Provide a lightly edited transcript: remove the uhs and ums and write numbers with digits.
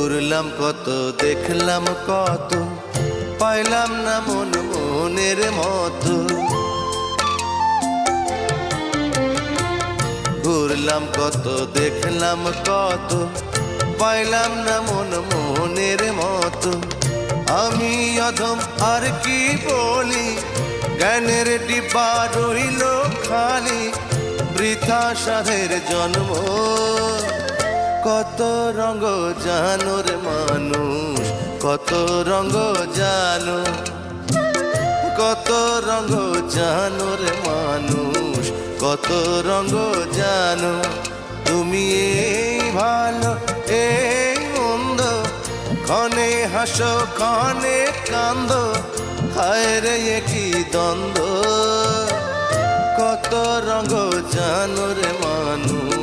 ঘুরলাম কত, দেখলাম কত, পাইলাম না মন মনের মতো। ঘুরলাম কত, দেখলাম কত, পাইলাম না মন মনের মতো। আমি অধম আর কি বলি, জ্ঞানের ডিব্বা রইল খালি, বৃথা সাধের জন্ম। কত রঙ জানো রে মানুষ, কত রঙ জানো, কত রঙ জানো রে মানুষ, কত রঙ জানো। তুমি এই ভালো এই মন্দ, ক্ষণে হাসো ক্ষণে কান্দো, হায় রে কি দ্বন্দ্ব। কত রঙ জানো রে মানুষ।